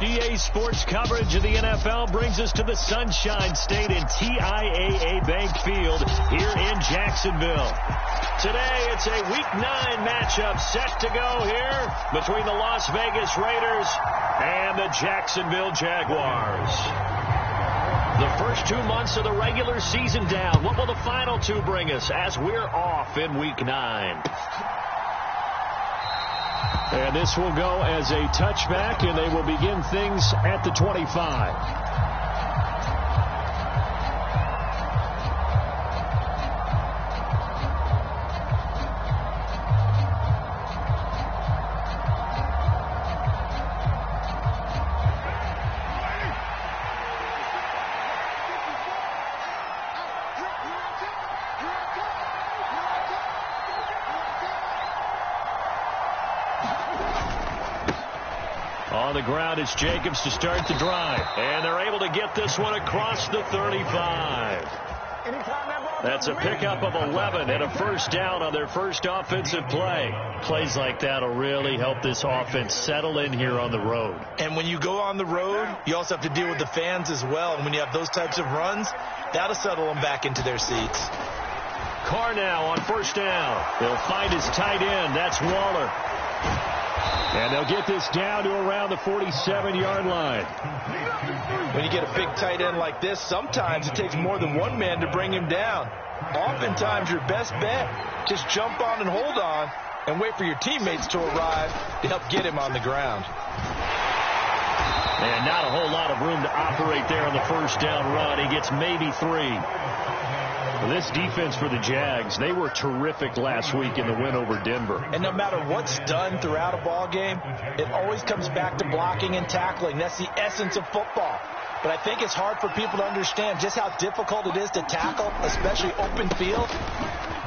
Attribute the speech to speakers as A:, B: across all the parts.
A: EA Sports coverage of the NFL brings us to the Sunshine State in TIAA Bank Field here in Jacksonville. Today, it's a Week 9 matchup set to go here between the Las Vegas Raiders and the Jacksonville Jaguars. The first 2 months of the regular season down. What will the final 2 bring us as we're off in Week 9? And this will go as a touchback, and they will begin things at the 25. On the ground, it's Jacobs to start the drive. And they're able to get this one across the 35. That's a pickup of 11 and a first down on their first offensive play. Plays like that will really help this offense settle in here on the road.
B: And when you go on the road, you also have to deal with the fans as well. And when you have those types of runs, that'll settle them back into their seats.
A: Carr now on first down. They'll find his tight end. That's Waller. And they'll get this down to around the 47-yard line.
B: When you get a big tight end like this, sometimes it takes more than one man to bring him down. Oftentimes, your best bet, just jump on and hold on and wait for your teammates to arrive to help get him on the ground.
A: And not a whole lot of room to operate there on the first down run. He gets maybe 3. This defense for the Jags, they were terrific last week in the win over Denver.
B: And no matter what's done throughout a ball game, it always comes back to blocking and tackling. That's the essence of football. But I think it's hard for people to understand just how difficult it is to tackle, especially open field.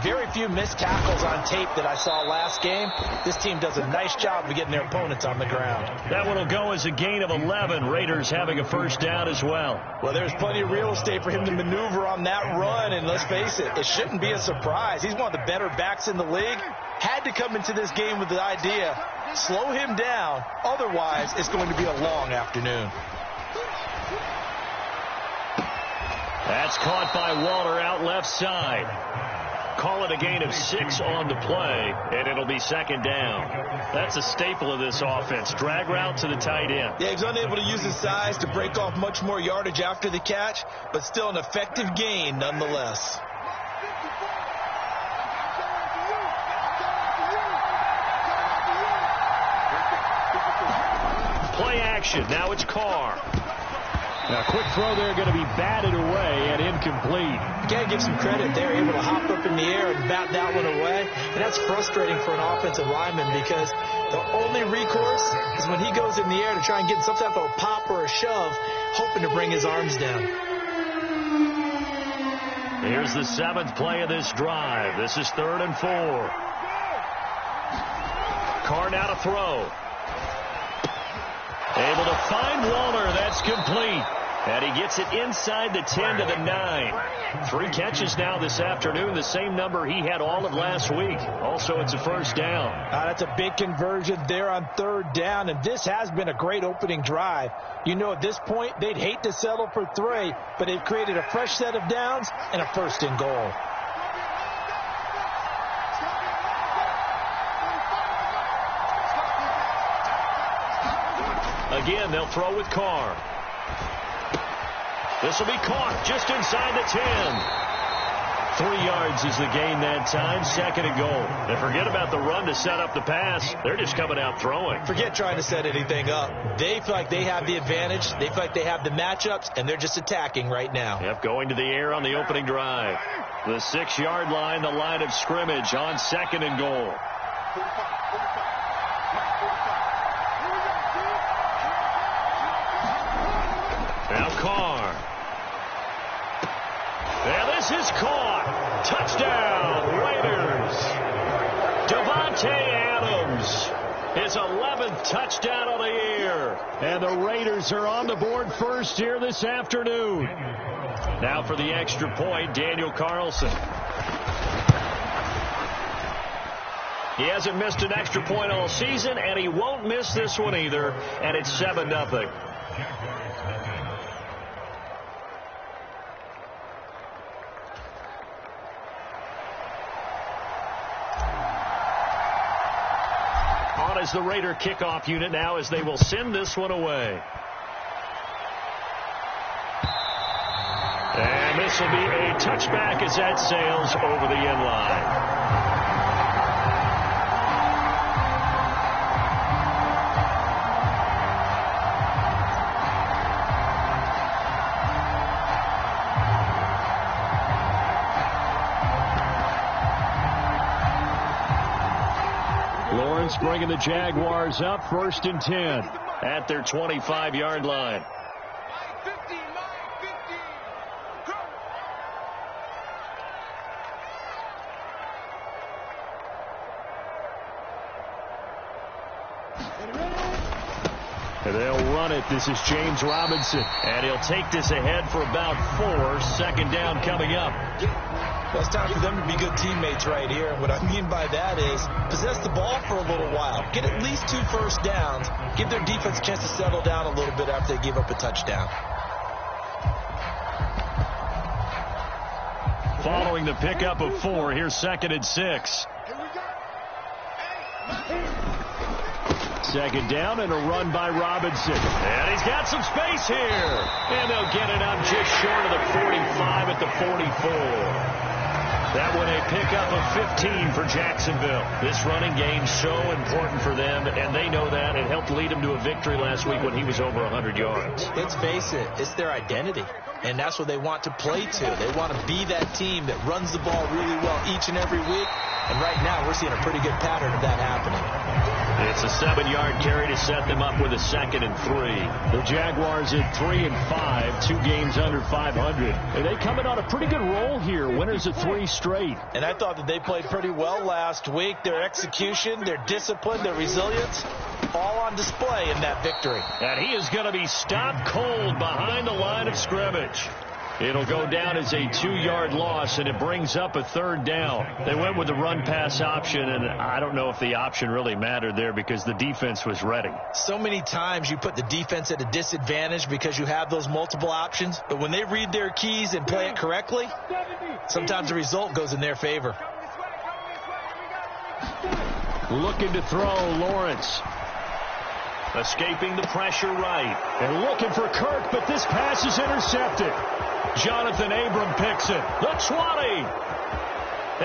B: Very few missed tackles on tape that I saw last game. This team does a nice job of getting their opponents on the ground.
A: That one will go as a gain of 11. Raiders having a first down as well.
B: Well, there's plenty of real estate for him to maneuver on that run. And let's face it, it shouldn't be a surprise. He's one of the better backs in the league. Had to come into this game with the idea, slow him down. Otherwise, it's going to be a long afternoon.
A: That's caught by Waller out left side. Call it a gain of 6 on the play, and it'll be second down. That's a staple of this offense. Drag route to the tight end.
B: Yeah, he's unable to use his size to break off much more yardage after the catch, but still an effective gain nonetheless.
A: Play action. Now it's Carr. Now, quick throw there going to be batted away and incomplete.
B: You got to give some credit there, able to hop up in the air and bat that one away. And that's frustrating for an offensive lineman because the only recourse is when he goes in the air to try and get some type of a pop or a shove, hoping to bring his arms down.
A: Here's the 7th play of this drive. This is 3rd and 4. Carr now to throw. Able to find Waller. That's complete. And he gets it inside the 10 to the 9. 3 catches now this afternoon, the same number he had all of last week. Also, it's a first down.
B: That's a big conversion there on 3rd down, and this has been a great opening drive. You know, at this point, they'd hate to settle for 3, but they've created a fresh set of downs and a 1st and goal.
A: Again, they'll throw with Carr. This will be caught just inside the 10. 3 yards is the gain that time. 2nd and goal. And forget about the run to set up the pass. They're just coming out throwing.
B: Forget trying to set anything up. They feel like they have the advantage. They feel like they have the matchups, and they're just attacking right now.
A: Yep, going to the air on the opening drive. The 6-yard line, the line of scrimmage on 2nd and goal. Now Carr. And this is caught. Touchdown, Raiders. Devontae Adams. His 11th touchdown of the year. And the Raiders are on the board first here this afternoon. Now for the extra point, Daniel Carlson. He hasn't missed an extra point all season, and he won't miss this one either, and it's 7-0. On is the Raider kickoff unit now as they will send this one away. And this will be a touchback as that sails over the end line. Lawrence bringing the Jaguars up 1st and 10 at their 25-yard line. They'll run it. This is James Robinson, and he'll take this ahead for about 4. 2nd down coming up.
B: Well, it's time for them to be good teammates right here. And what I mean by that is possess the ball for a little while. Get at least 2 first downs. Give their defense a chance to settle down a little bit after they give up a touchdown.
A: Following the pickup of 4, here's 2nd and 6. 2nd down and a run by Robinson. And he's got some space here. And they'll get it up just short of the 45 at the 44. That one a pickup of 15 for Jacksonville. This running game so important for them, and they know that. It helped lead them to a victory last week when he was over 100 yards.
B: Let's face it, it's their identity, and that's what they want to play to. They want to be that team that runs the ball really well each and every week, and right now we're seeing a pretty good pattern of that happening.
A: It's a 7-yard carry to set them up with a 2nd and 3. The Jaguars at 3 and 5, 2 games under 500. And they coming on a pretty good roll here, winners of 3 straight.
B: And I thought that they played pretty well last week. Their execution, their discipline, their resilience, all on display in that victory.
A: And he is going to be stopped cold behind the line of scrimmage. It'll go down as a 2-yard loss, and it brings up a 3rd down. They went with the run-pass option, and I don't know if the option really mattered there because the defense was ready.
B: So many times you put the defense at a disadvantage because you have those multiple options, but when they read their keys and play it correctly, sometimes the result goes in their favor.
A: Looking to throw, Lawrence. Escaping the pressure right. And looking for Kirk, but this pass is intercepted. Jonathan Abram picks it. The 20.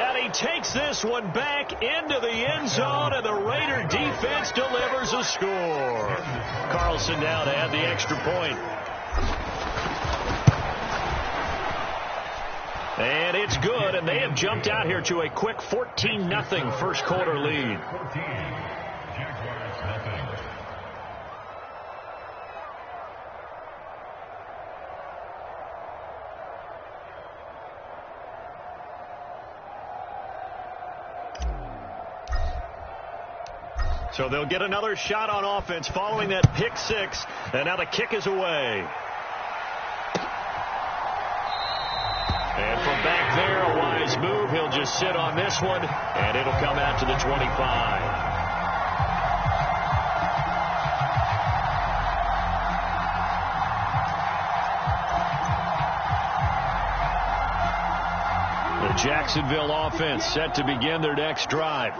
A: And he takes this one back into the end zone, and the Raider defense delivers a score. Carlson now to add the extra point. And it's good, and they have jumped out here to a quick 14-0 first quarter lead. So they'll get another shot on offense following that pick 6, and now the kick is away. And from back there, a wise move. He'll just sit on this one, and it'll come out to the 25. The Jacksonville offense set to begin their next drive.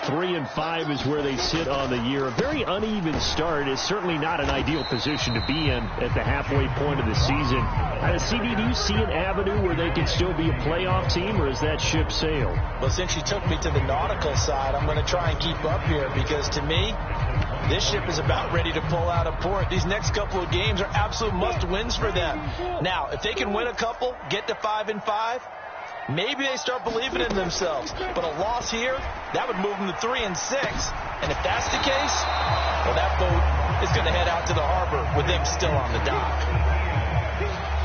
A: 3 and 5 is where they sit on the year. A very uneven start is certainly not an ideal position to be in at the halfway point of the season. CD, do you see an avenue where they can still be a playoff team, or is that ship sailed?
B: Well, since you took me to the nautical side, I'm going to try and keep up here because, to me, this ship is about ready to pull out a port. These next couple of games are absolute must-wins for them. Now, if they can win a couple, get to 5 and 5, maybe they start believing in themselves. But a loss here, that would move them to 3 and 6. And if that's the case, well, that boat is going to head out to the harbor with them still on the dock.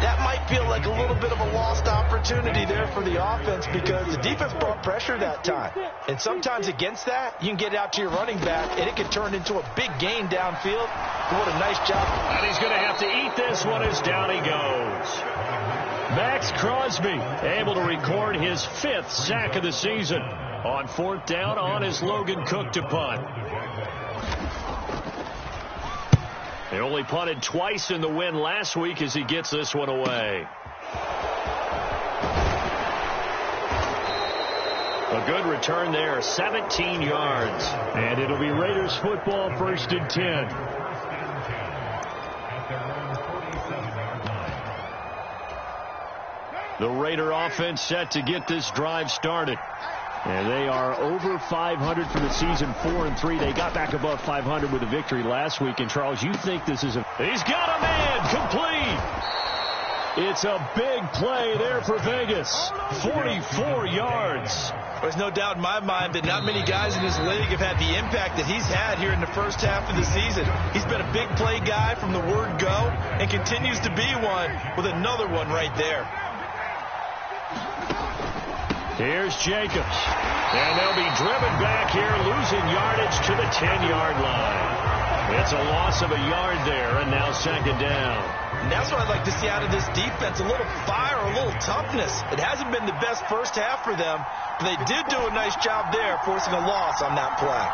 B: That might feel like a little bit of a lost opportunity there for the offense because the defense brought pressure that time. And sometimes against that, you can get out to your running back, and it can turn into a big gain downfield. What a nice job.
A: And he's going to have to eat this one as down he goes. Max Crosby able to record his 5th sack of the season. On 4th down, on is Logan Cook to punt. They only punted twice in the win last week as he gets this one away. A good return there, 17 yards. And it'll be Raiders football, 1st and 10. The Raider offense set to get this drive started. And they are over 500 for the season, 4-3. They got back above 500 with a victory last week. And, Charles, you think this is a... He's got a man complete. It's a big play there for Vegas. 44 yards.
B: There's no doubt in my mind that not many guys in this league have had the impact that he's had here in the first half of the season. He's been a big play guy from the word go and continues to be one with another one right there.
A: Here's Jacobs. And they'll be driven back here, losing yardage to the 10-yard line. It's a loss of a yard there, and now 2nd down.
B: And that's what I'd like to see out of this defense, a little fire, a little toughness. It hasn't been the best first half for them, but they did do a nice job there, forcing a loss on that play.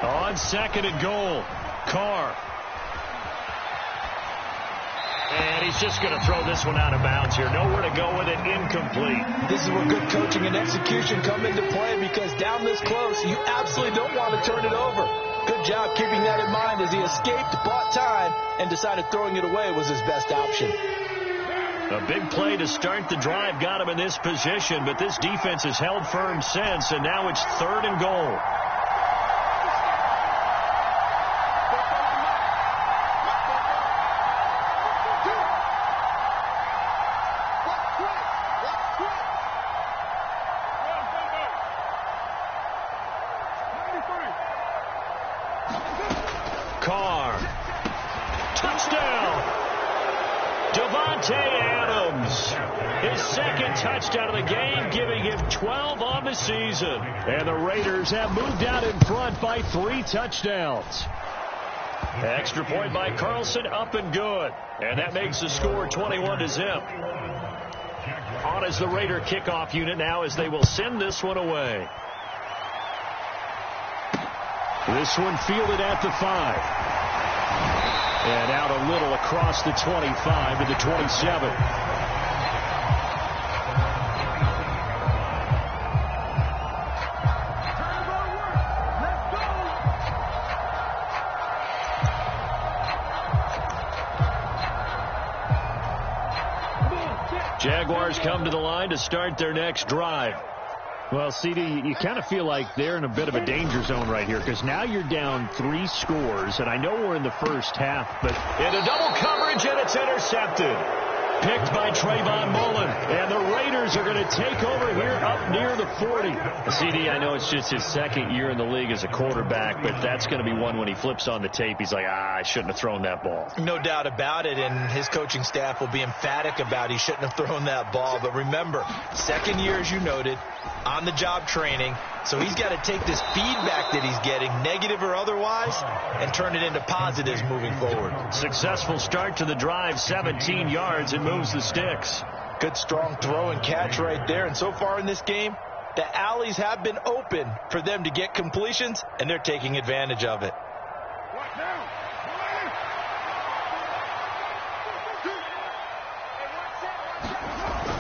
A: On 2nd and goal, Carr. And he's just going to throw this one out of bounds here. Nowhere to go with it, incomplete.
B: This is where good coaching and execution come into play, because down this close, you absolutely don't want to turn it over. Good job keeping that in mind as he escaped, bought time, and decided throwing it away was his best option.
A: A big play to start the drive got him in this position, but this defense has held firm since, and now it's 3rd and goal. Carr. Touchdown. Davante Adams. His 2nd touchdown of the game, giving him 12 on the season. And the Raiders have moved out in front by 3 touchdowns. Extra point by Carlson, up and good. And that makes the score 21-0. On is the Raider kickoff unit now as they will send this one away. This one fielded at the 5. And out a little across the 25 to the 27. Jaguars come to the line to start their next drive. Well, CD, you kind of feel like they're in a bit of a danger zone right here, because now you're down 3 scores, and I know we're in the first half, but in a double coverage, and it's intercepted. Picked by Trayvon Mullen, and the Raiders are going to take over here up near the 40. CD, I know it's just his 2nd year in the league as a quarterback, but that's going to be one when he flips on the tape, he's like, I shouldn't have thrown that ball.
B: No doubt about it, and his coaching staff will be emphatic about he shouldn't have thrown that ball. But remember, 2nd year, as you noted, on-the-job training, so he's got to take this feedback that he's getting, negative or otherwise, and turn it into positives moving forward.
A: Successful start to the drive, 17 yards, and moves the sticks.
B: Good strong throw and catch right there, and so far in this game, the alleys have been open for them to get completions, and they're taking advantage of it.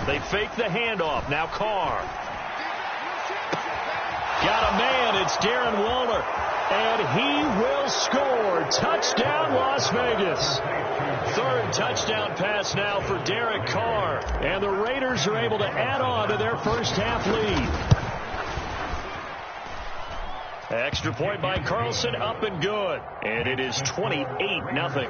A: They fake the handoff. Now Carr. Got a man. It's Darren Waller. And he will score. Touchdown, Las Vegas. 3rd touchdown pass now for Derek Carr. And the Raiders are able to add on to their first half lead. Extra point by Carlson, up and good. And it is 28-0.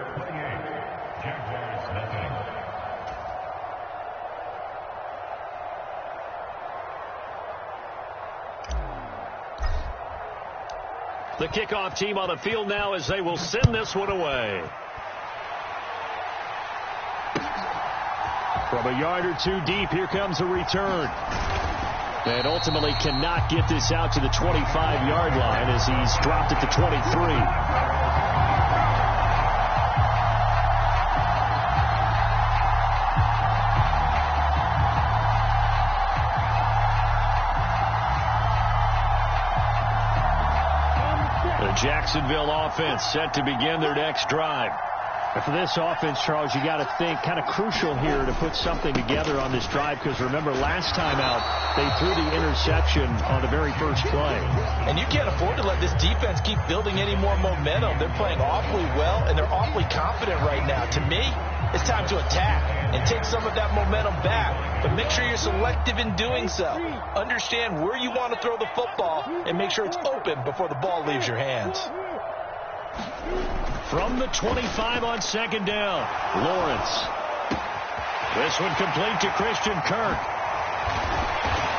A: The kickoff team on the field now as they will send this one away. From a yard or 2 deep, here comes a return. And ultimately cannot get this out to the 25-yard line as he's dropped at the 23. The Jacksonville offense set to begin their next drive.
C: And for this offense, Charles, you got to think kind of crucial here to put something together on this drive, because remember last time out they threw the interception on the very first play.
B: And you can't afford to let this defense keep building any more momentum. They're playing awfully well, and they're awfully confident right now. To me, it's time to attack and take some of that momentum back. But make sure you're selective in doing so. Understand where you want to throw the football and make sure it's open before the ball leaves your hands.
A: From the 25 on second down, Lawrence. This one complete to Christian Kirk.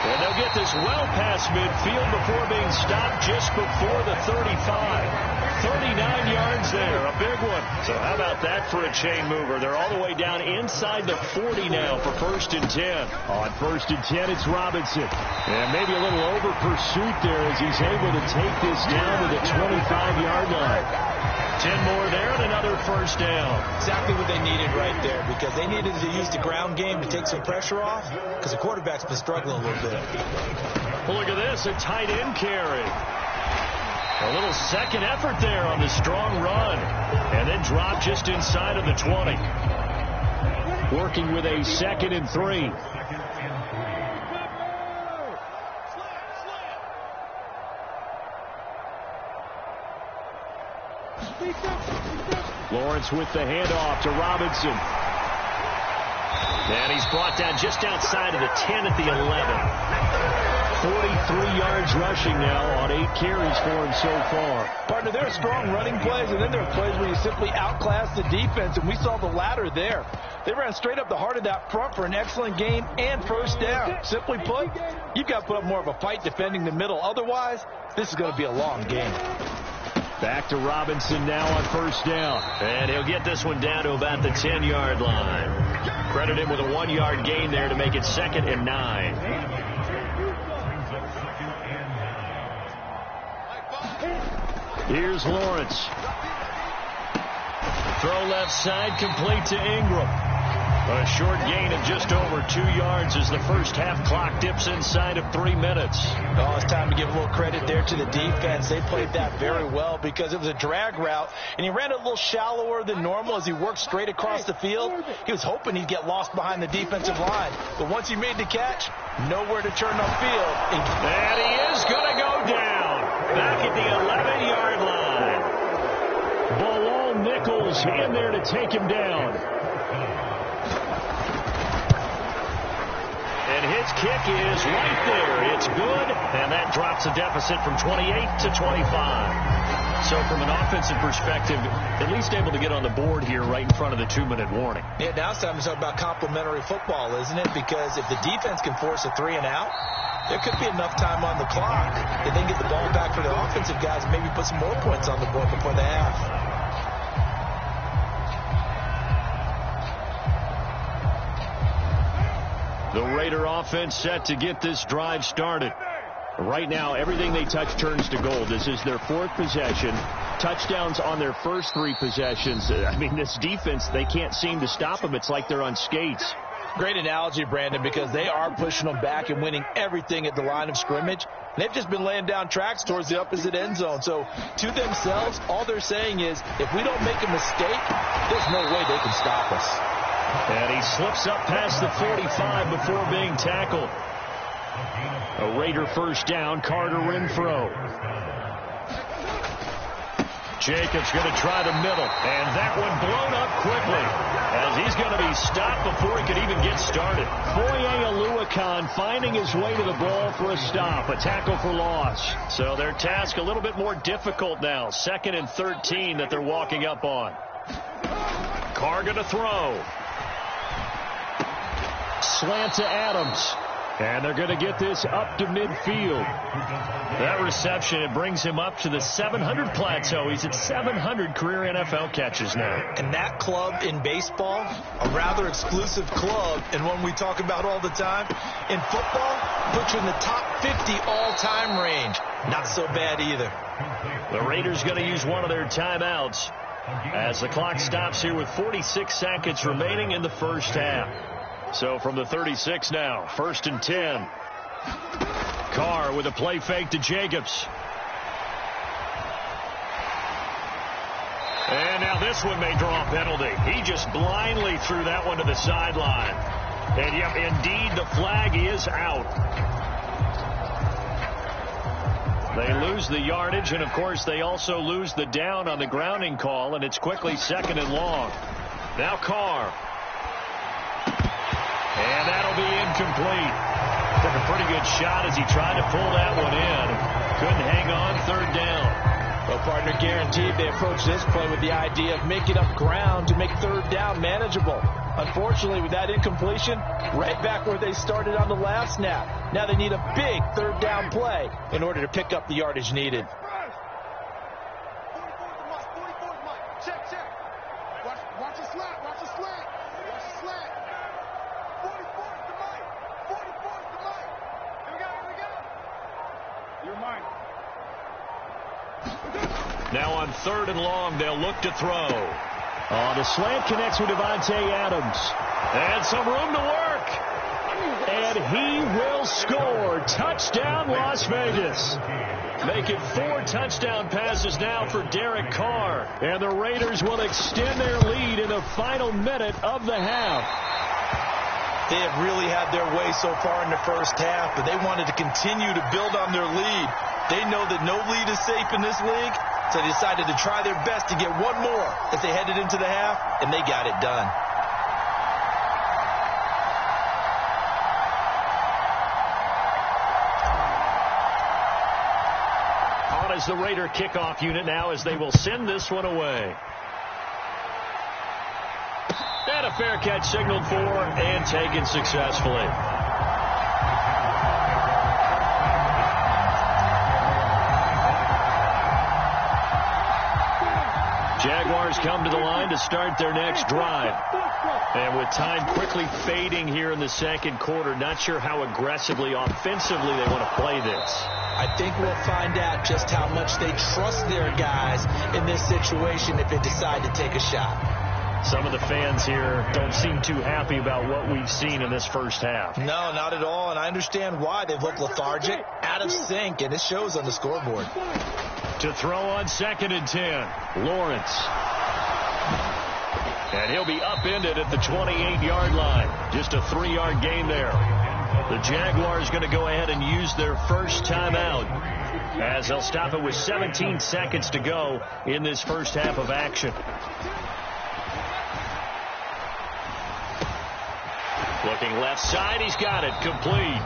A: And they'll get this well past midfield before being stopped just before the 35. 39 yards there, a big one. So how about that for a chain mover? They're all the way down inside the 40 now for 1st and 10.
C: On 1st and 10, it's Robinson.
A: And maybe a little over pursuit there as he's able to take this down to the 25-yard line. 10 more there and another 1st down.
B: Exactly what they needed right there, because they needed to use the ground game to take some pressure off, because the quarterback's been struggling a little bit.
A: Well, look at this, a tight end carry. A little second effort there on the strong run, and then drop just inside of the 20. Working with a 2nd and 3. Lawrence with the handoff to Robinson. And he's brought down just outside of the 10 at the 11. 43 yards rushing now on 8 carries for him so far.
B: Partner, there are strong running plays, and then there are plays where you simply outclass the defense, and we saw the latter there. They ran straight up the heart of that front for an excellent gain and 1st down. Simply put, you've got to put up more of a fight defending the middle. Otherwise, this is going to be a long game.
A: Back to Robinson now on 1st down. And he'll get this one down to about the 10-yard line. Credit him with a 1-yard gain there to make it 2nd and 9. Here's Lawrence. Throw left side, complete to Ingram. A short gain of just over 2 yards as the first half clock dips inside of 3 minutes.
B: Oh, it's time to give a little credit there to the defense. They played that very well because it was a drag route, and he ran it a little shallower than normal as he worked straight across the field. He was hoping he'd get lost behind the defensive line, but once he made the catch, nowhere to turn upfield.
A: And he is going to go down back at the 11-yard line. Bilal Nichols in there to take him down. And his kick is right there. It's good, and that drops a deficit from 28 to 25. So from an offensive perspective, at least able to get on the board here right in front of the 2-minute warning.
B: Yeah, now it's time to talk about complementary football, isn't it? Because if the defense can force a 3 and out, there could be enough time on the clock that they can get the ball back for the offensive guys and maybe put some more points on the board before the half.
A: The Raider offense set to get this drive started. Right now, everything they touch turns to gold. This is their 4th possession. Touchdowns on their first 3 possessions. I mean, this defense, they can't seem to stop them. It's like they're on skates.
B: Great analogy, Brandon, because they are pushing them back and winning everything at the line of scrimmage. They've just been laying down tracks towards the opposite end zone. So to themselves, all they're saying is, if we don't make a mistake, there's no way they can stop us.
A: And he slips up past the 45 before being tackled. A Raider 1st down, Carter Renfro. Jacobs going to try the middle, and that one blown up quickly as he's going to be stopped before he could even get started. Foye Oluokun finding his way to the ball for a stop, a tackle for loss. So their task a little bit more difficult now. 2nd and 13 that they're walking up on. Carr going to throw. Slant to Adams. And they're going to get this up to midfield. That reception, it brings him up to the 700 plateau. He's at 700 career NFL catches now.
B: And that club in baseball, a rather exclusive club, and one we talk about all the time. In football, puts you in the top 50 all-time range. Not so bad either.
A: The Raiders going to use one of their timeouts as the clock stops here with 46 seconds remaining in the first half. So from the 36 now, 1st and 10. Carr with a play fake to Jacobs. Now this one may draw a penalty. He just blindly threw that one to the sideline. And, yep, indeed, the flag is out. They lose the yardage, and, of course, they also lose the down on the grounding call, and it's quickly 2nd and long. Now Carr. And that'll be incomplete. Took a pretty good shot as he tried to pull that one in. Couldn't hang on, 3rd down.
B: Well, partner, guaranteed they approach this play with the idea of making up ground to make 3rd down manageable. Unfortunately, with that incompletion, right back where they started on the last snap. Now they need a big 3rd down play in order to pick up the yardage needed.
D: Watch the slant. Watch the slant. Watch the slant. 44 to Mike. 44 to Mike. Here we go. You're mine.
A: Now on 3rd and long, they'll look to throw.
C: The slant connects with Devontae Adams.
A: And some room to work.
C: And he will score. Touchdown, Las Vegas.
A: Make it 4 touchdown passes now for Derek Carr.
C: And the Raiders will extend their lead in the final minute of the half.
B: They have really had their way so far in the first half, but they wanted to continue to build on their lead. They know that no lead is safe in this league, so they decided to try their best to get one more as they headed into the half, and they got it done.
A: On is the Raider kickoff unit now as they will send this one away. And a fair catch signaled for and taken successfully. Jaguars come to the line to start their next drive. And with time quickly fading here in the 2nd quarter, not sure how aggressively, offensively they want to play this.
B: I think we'll find out just how much they trust their guys in this situation if they decide to take a shot.
A: Some of the fans here don't seem too happy about what we've seen in this first half.
B: No, not at all, and I understand why. They've looked lethargic, out of sync, and it shows on the scoreboard.
A: To throw on 2nd and 10, Lawrence. And he'll be upended at the 28-yard line. Just a 3-yard gain there. The Jaguars going to go ahead and use their first timeout as they'll stop it with 17 seconds to go in this first half of action. Looking left side, he's got it, complete.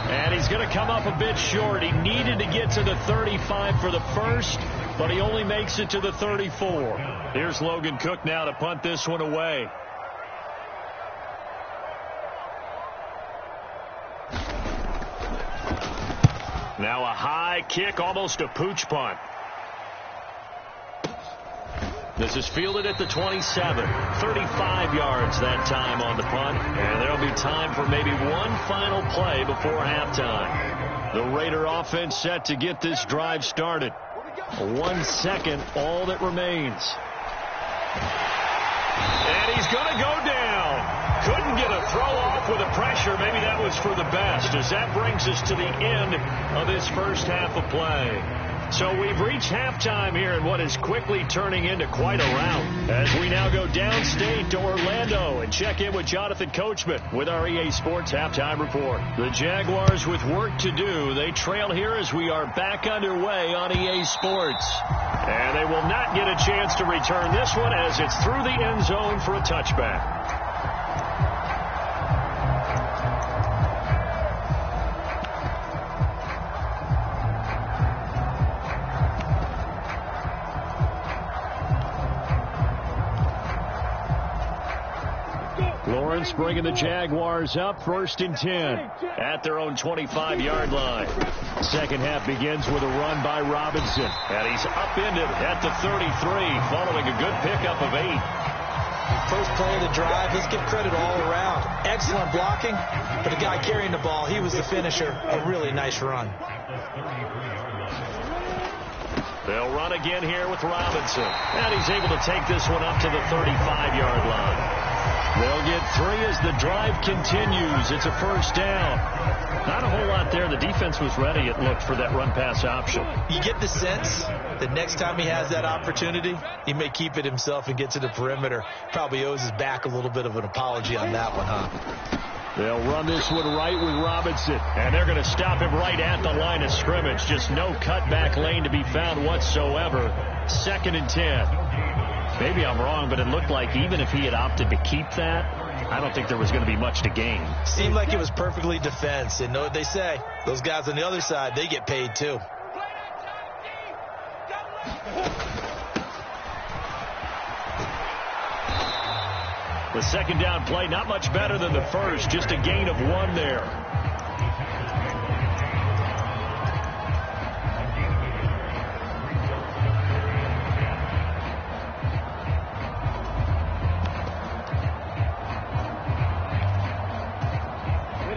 A: And he's going to come up a bit short. He needed to get to the 35 for the first, but he only makes it to the 34. Here's Logan Cook now to punt this one away. Now a high kick, almost a pooch punt. This is fielded at the 27. 35 yards that time on the punt. And there'll be time for maybe one final play before halftime. The Raider offense set to get this drive started. 1 second, all that remains. And he's going to go down. Couldn't get a throw off with the pressure. Maybe that was for the best, as that brings us to the end of this first half of play. So we've reached halftime here in what is quickly turning into quite a rout, as we now go downstate to Orlando and check in with Jonathan Coachman with our EA Sports Halftime Report. The Jaguars with work to do. They trail here as we are back underway on EA Sports. And they will not get a chance to return this one as it's through the end zone for a touchback. Lawrence bringing the Jaguars up, 1st and 10 at their own 25-yard line. Second half begins with a run by Robinson, and he's upended at the 33 following a good pickup of 8.
B: First play of the drive, let's give credit all around. Excellent blocking, but the guy carrying the ball, he was the finisher. A really nice run.
A: They'll run again here with Robinson, and he's able to take this one up to the 35-yard line. They'll get 3 as the drive continues. It's a first down. Not a whole lot there. The defense was ready, it looked, for that run-pass option.
B: You get the sense that next time he has that opportunity, he may keep it himself and get to the perimeter. Probably owes his back a little bit of an apology on that one, huh?
A: They'll run this one right with Robinson. And they're going to stop him right at the line of scrimmage. Just no cutback lane to be found whatsoever. 2nd and 10. Maybe I'm wrong, but it looked like even if he had opted to keep that, I don't think there was going to be much to gain.
B: Seemed like it was perfectly defense. And know what they say? Those guys on the other side, they get paid too.
A: The 2nd down play, not much better than the first. Just a gain of 1 there.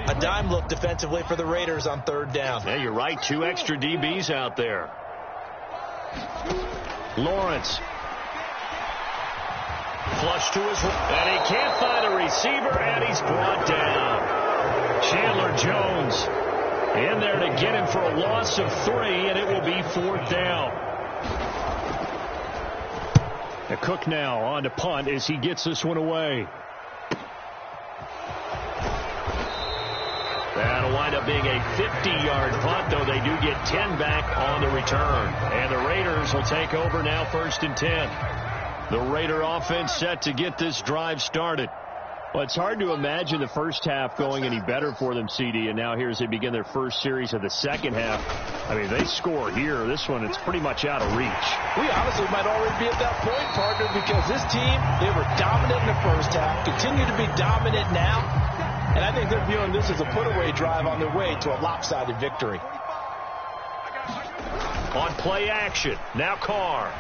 B: A dime look defensively for the Raiders on 3rd down.
A: Yeah, you're right. 2 extra DBs out there. Lawrence. Flush to his right, and he can't find a receiver, and he's brought down. Chandler Jones in there to get him for a loss of 3, and it will be 4th down. The Cook now on to punt as he gets this one away. That'll wind up being a 50-yard punt, though they do get 10 back on the return. And the Raiders will take over now, 1st and 10. The Raider offense set to get this drive started. Well, it's hard to imagine the first half going any better for them, CD, and now here as they begin their first series of the second half. I mean, they score here. This one, it's pretty much out of reach.
B: We honestly might already be at that point, partner, because this team, they were dominant in the first half, continue to be dominant now, and I think they're viewing this as a put-away drive on their way to a lopsided victory.
A: On play action, now Carr.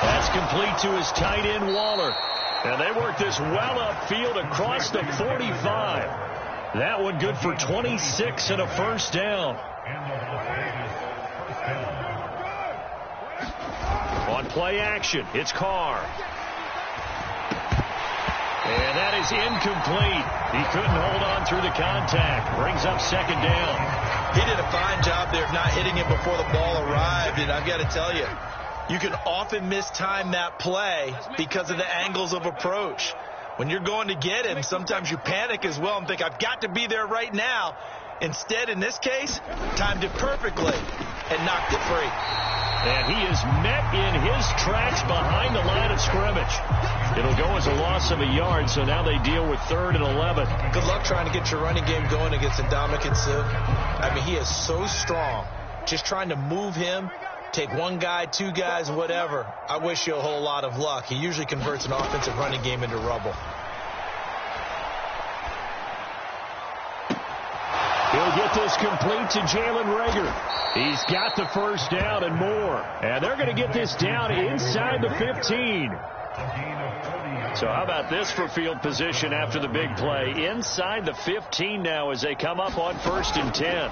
A: That's complete to his tight end, Waller. And they work this well upfield across the 45. That one good for 26 and a first down. On play action, it's Carr. And that is incomplete. He couldn't hold on through the contact. Brings up 2nd down.
B: He did a fine job there of not hitting him before the ball arrived, and I've got to tell you, you can often mistime that play because of the angles of approach. When you're going to get him, sometimes you panic as well and think, I've got to be there right now. Instead, in this case, timed it perfectly and knocked it free.
A: And he is met in his tracks behind the line of scrimmage. It'll go as a loss of a yard, so now they deal with 3rd and 11.
B: Good luck trying to get your running game going against Ndamukong Suh. I mean, he is so strong. Just trying to move him. Take 1 guy, 2 guys, whatever. I wish you a whole lot of luck. He usually converts an offensive running game into rubble.
A: He'll get this complete to Jalen Reagor. He's got the first down and more. And they're going to get this down inside the 15. So how about this for field position after the big play? Inside the 15 now as they come up on 1st and 10.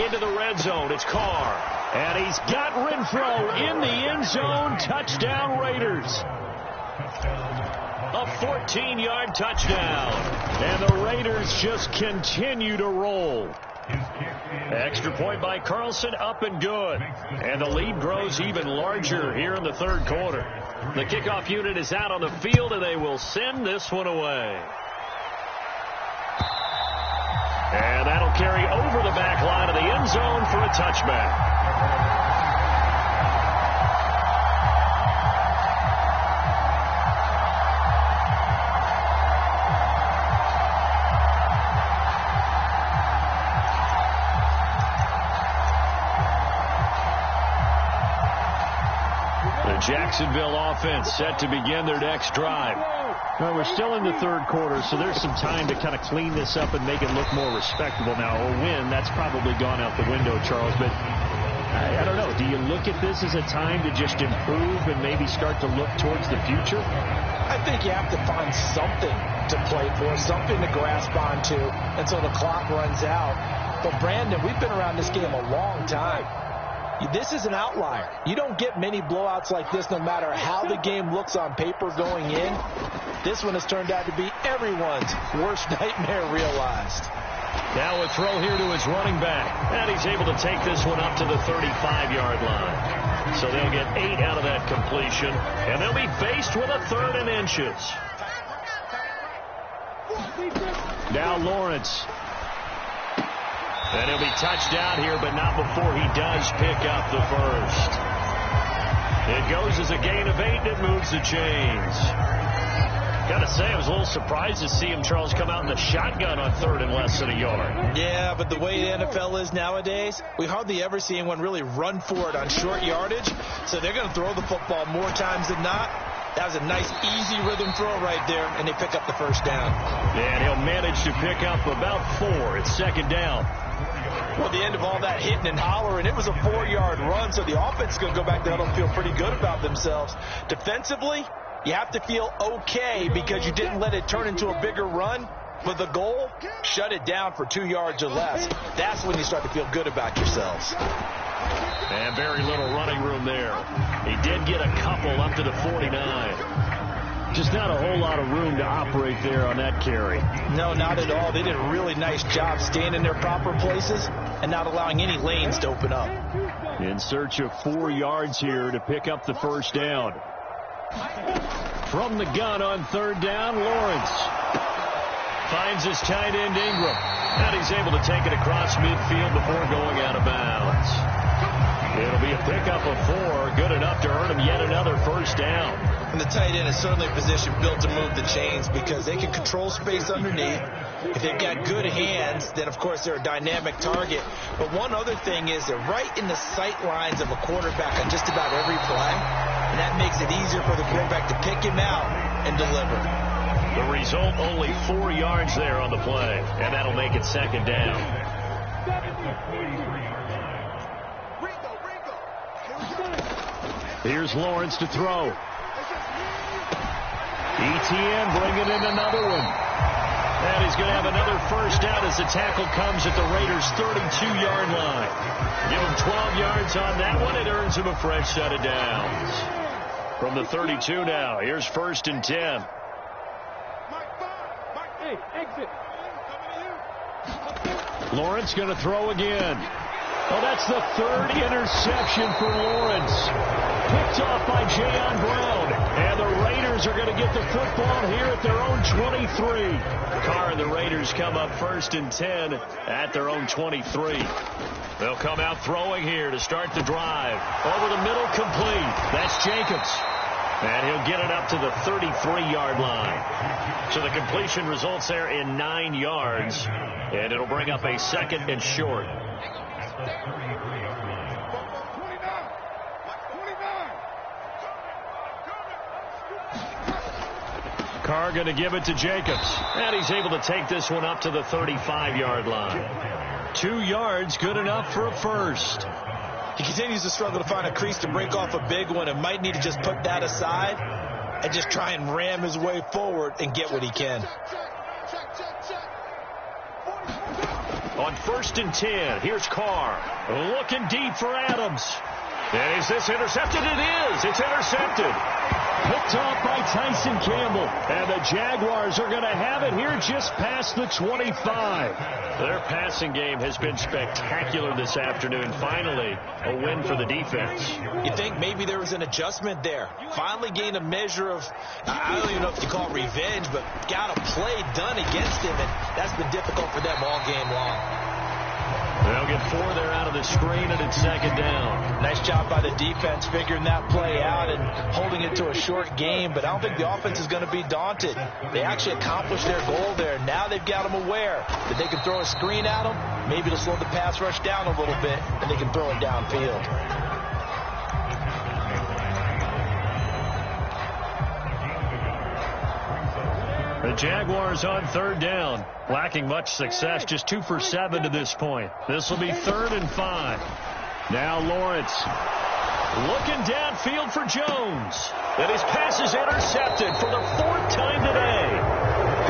A: Into the red zone, it's Carr. And he's got Renfro in the end zone. Touchdown, Raiders. A 14-yard touchdown. And the Raiders just continue to roll. Extra point by Carlson, up and good. And the lead grows even larger here in the 3rd quarter. The kickoff unit is out on the field, and they will send this one away. And that'll carry over the back line of the end zone for a touchback. Jacksonville offense set to begin their next drive.
C: Well, we're still in the 3rd quarter, so there's some time to kind of clean this up and make it look more respectable now. A win, that's probably gone out the window, Charles. But I don't know. Do you look at this as a time to just improve and maybe start to look towards the future?
B: I think you have to find something to play for, something to grasp onto until the clock runs out. But, Brandon, we've been around this game a long time. This is an outlier. You don't get many blowouts like this no matter how the game looks on paper going in. This one has turned out to be everyone's worst nightmare realized.
A: Now a throw here to his running back. And he's able to take this one up to the 35-yard line. So they'll get 8 out of that completion. And they'll be faced with a 3rd and inches. Now Lawrence. And he'll be touched down here, but not before he does pick up the first. It goes as a gain of 8, and it moves the chains. Gotta say, I was a little surprised to see him, Charles, come out in the shotgun on 3rd and less than a yard.
B: Yeah, but the way the NFL is nowadays, we hardly ever see anyone really run for it on short yardage. So they're going to throw the football more times than not. That was a nice, easy rhythm throw right there, and they pick up the first down.
A: And he'll manage to pick up about 4. It's 2nd down.
B: Well, at the end of all that hitting and hollering, it was a 4-yard run, so the offense is going to go back there and feel pretty good about themselves. Defensively, you have to feel okay because you didn't let it turn into a bigger run. But the goal, shut it down for 2 yards or less. That's when you start to feel good about yourselves.
A: And very little running room there. He did get a couple up to the 49. Just not a whole lot of room to operate there on that carry.
B: No, not at all. They did a really nice job staying in their proper places and not allowing any lanes to open up.
A: In search of 4 yards here to pick up the first down. From the gun on 3rd down, Lawrence finds his tight end Ingram. And he's able to take it across midfield before going out of bounds. It'll be a pickup of 4, good enough to earn him yet another first down.
B: And the tight end is certainly a position built to move the chains because they can control space underneath. If they've got good hands, then, of course, they're a dynamic target. But one other thing is they're right in the sight lines of a quarterback on just about every play. And that makes it easier for the quarterback to pick him out and deliver.
A: The result, only 4 yards there on the play. And that'll make it 2nd down. Here's Lawrence to throw. ETN bringing in another one. And he's going to have another first down as the tackle comes at the Raiders' 32-yard line. Give him 12 yards on that one. It earns him a fresh set of downs. From the 32 now, here's 1st and 10.
D: Hey, exit.
A: Lawrence going to throw again. Oh, that's the 3rd interception for Lawrence. Picked off by Jayon Brown. And the Raiders are going to get the football here at their own 23. Carr and the Raiders come up 1st and 10 at their own 23. They'll come out throwing here to start the drive. Over the middle, complete. That's Jacobs. And he'll get it up to the 33-yard line. So the completion results there in 9 yards. And it'll bring up a 2nd and short. Carr going to give it to Jacobs. And he's able to take this one up to the 35-yard line. 2 yards, good enough for a first.
B: He continues to struggle to find a crease to break off a big one and might need to just put that aside and just try and ram his way forward and get what he can.
A: On 1st and 10, here's Carr. Looking deep for Adams. And is this intercepted? It is. It's intercepted. Picked off by Tyson Campbell. And the Jaguars are going to have it here just past the 25. Their passing game has been spectacular this afternoon. Finally, a win for the defense.
B: You think maybe there was an adjustment there. Finally gained a measure of, I don't even know if you call it revenge, but got a play done against him, and that's been difficult for them all game long.
A: They'll get 4 there out of the screen, and it's 2nd down.
B: Nice job by the defense figuring that play out and holding it to a short game, but I don't think the offense is going to be daunted. They actually accomplished their goal there. Now they've got them aware that they can throw a screen at them. Maybe it'll slow the pass rush down a little bit, and they can throw it downfield.
A: The Jaguars on 3rd down. Lacking much success, just 2 for 7 to this point. This will be 3rd and 5. Now Lawrence looking downfield for Jones. And his pass is intercepted for the 4th time today.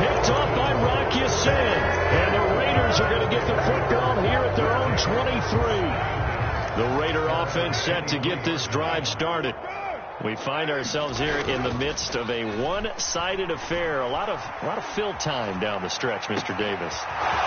A: Picked off by Rocky Sin. And the Raiders are going to get the football here at their own 23. The Raider offense set to get this drive started. We find ourselves here in the midst of a one-sided affair. A lot of fill time down the stretch, Mr. Davis.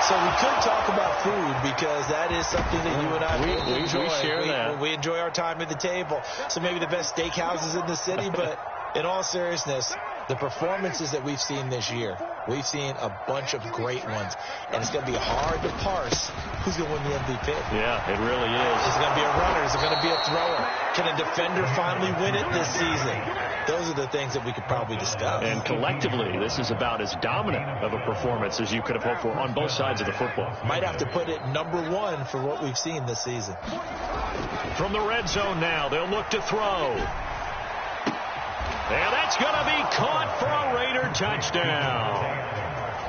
B: So we could talk about food because that is something that you and I enjoy.
A: We share that.
B: We enjoy our time at the table. So maybe the best steakhouses in the city, but in all seriousness, the performances that we've seen this year, we've seen a bunch of great ones. And it's going to be hard to parse who's going to win the MVP.
A: Yeah, it really is.
B: Is it going to be a runner? Is it going to be a thrower? Can a defender finally win it this season? Those are the things that we could probably discuss.
A: And collectively, this is about as dominant of a performance as you could have hoped for on both sides of the football.
B: Might have to put it #1 for what we've seen this season.
A: From the red zone now, they'll look to throw. And that's going to be caught for a Raider touchdown.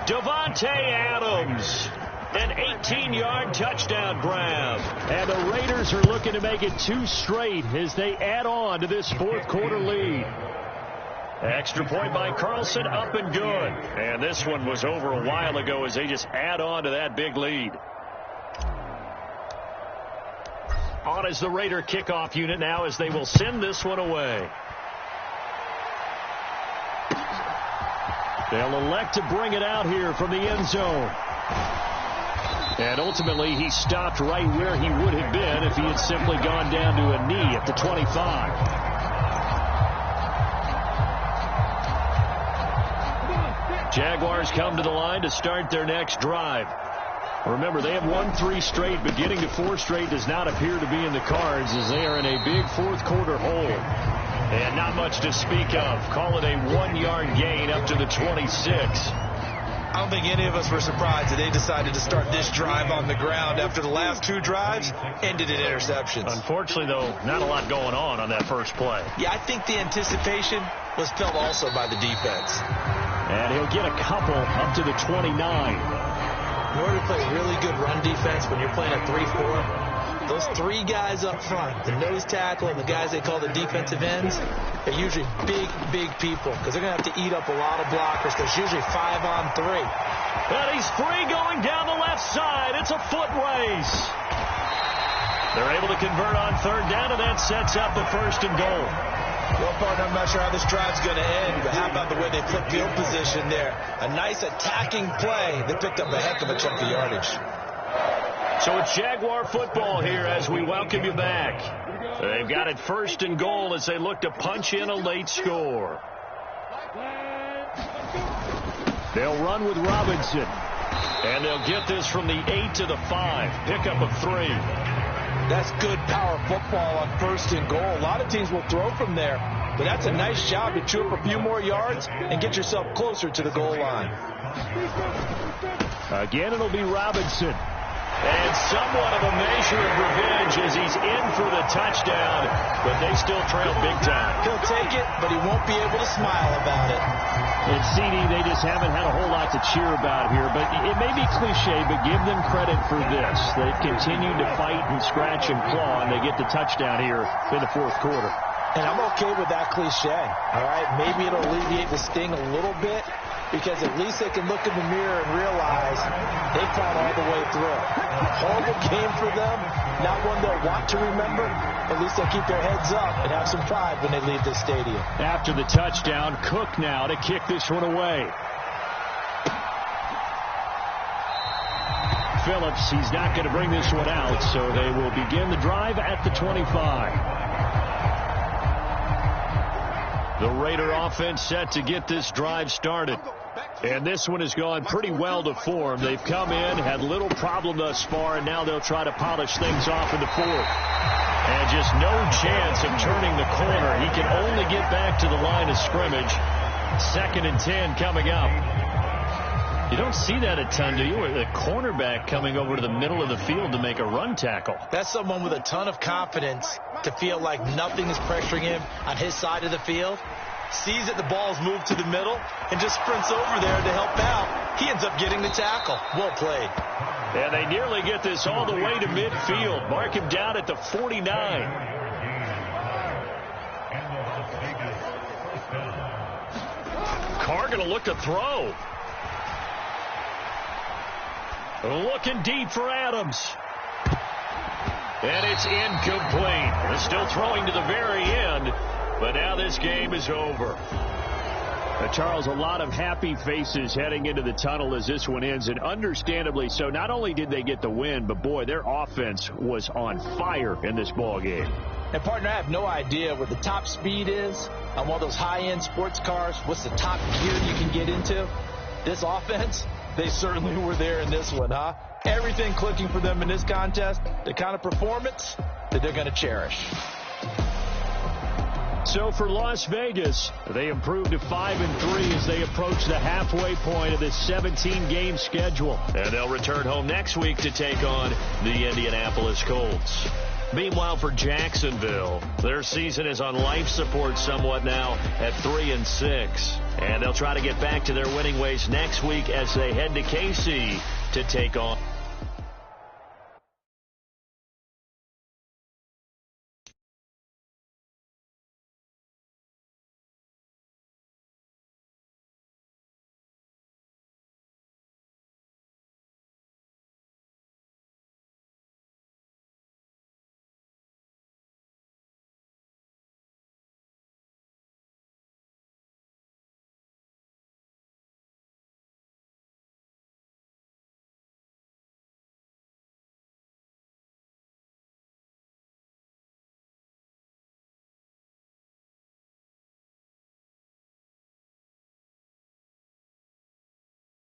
A: Davante Adams, an 18-yard touchdown grab.
C: And the Raiders are looking to make it 2 straight as they add on to this fourth quarter lead.
A: Extra point by Carlson, up and good. And this one was over a while ago as they just add on to that big lead. On is the Raider kickoff unit now as they will send this one away.
C: They'll elect to bring it out here from the end zone. And ultimately, he stopped right where he would have been if he had simply gone down to a knee at the 25.
A: Jaguars come to the line to start their next drive.
C: Remember, they have won 3 straight, but getting to 4 straight does not appear to be in the cards as they are in a big fourth quarter hole.
A: And not much to speak of. Call it a 1-yard gain up to the 26.
B: I don't think any of us were surprised that they decided to start this drive on the ground after the last 2 drives ended in interceptions.
A: Unfortunately, though, not a lot going on that first play.
B: Yeah, I think the anticipation was felt also by the defense.
C: And he'll get a couple up to the 29.
B: In order to play really good run defense when you're playing a 3-4, those 3 guys up front, the nose tackle and the guys they call the defensive ends, are usually big people because they're going to have to eat up a lot of blockers. There's usually 5 on 3.
A: And he's free going down the left side. It's a foot race. They're able to convert on 3rd down, and that sets up the 1st and goal.
B: Well, partner, I'm not sure how this drive's going to end, but how about the way they flip field position there? A nice attacking play. They picked up a heck of a chunk of yardage.
A: So it's Jaguar football here as we welcome you back. They've got it 1st and goal as they look to punch in a late score.
C: They'll run with Robinson.
A: And they'll get this from the 8 to the 5. Pickup of 3.
B: That's good power football on 1st and goal. A lot of teams will throw from there, but that's a nice job to chew up a few more yards and get yourself closer to the goal line.
C: Again, it'll be Robinson.
A: And somewhat of a measure of revenge as he's in for the touchdown, but they still trail big time.
B: He'll take it, but he won't be able to smile about it.
C: And CD, they just haven't had a whole lot to cheer about here, but it may be cliche, but give them credit for this. They've continued to fight and scratch and claw, and they get the touchdown here in the 4th quarter.
B: And I'm okay with that cliche, all right? Maybe it'll alleviate the sting a little bit, because at least they can look in the mirror and realize they fought all the way through. Horrible game for them, not one they'll want to remember. At least they'll keep their heads up and have some pride when they leave this stadium.
C: After the touchdown, Cook now to kick this one away. Phillips, he's not going to bring this one out, so they will begin the drive at the 25.
A: The Raider offense set to get this drive started. And this one has gone pretty well to form. They've come in, had little problem thus far, and now they'll try to polish things off in the 4th. And just no chance of turning the corner. He can only get back to the line of scrimmage. 2nd and 10 coming up. You don't see that a ton, do you? Or the cornerback coming over to the middle of the field to make a run tackle.
B: That's someone with a ton of confidence to feel like nothing is pressuring him on his side of the field. Sees that the ball's moved to the middle and just sprints over there to help out. He ends up getting the tackle. Well played.
A: And they nearly get this all the way to midfield. Mark him down at the 49. Carr going to look to throw. Looking deep for Adams. And it's incomplete. They're still throwing to the very end, but now this game is over.
C: Charles, a lot of happy faces heading into the tunnel as this one ends, and understandably so. Not only did they get the win, but, boy, their offense was on fire in this ball game.
B: And, partner, I have no idea what the top speed is on one of those high-end sports cars. What's the top gear you can get into? This offense, they certainly were there in this one, huh? Everything clicking for them in this contest, the kind of performance that they're going to cherish.
C: So for Las Vegas, they improved to 5-3 as they approach the halfway point of this 17-game schedule.
A: And they'll return home next week to take on the Indianapolis Colts. Meanwhile, for Jacksonville, their season is on life support somewhat now at 3-6. And they'll try to get back to their winning ways next week as they head to KC to take on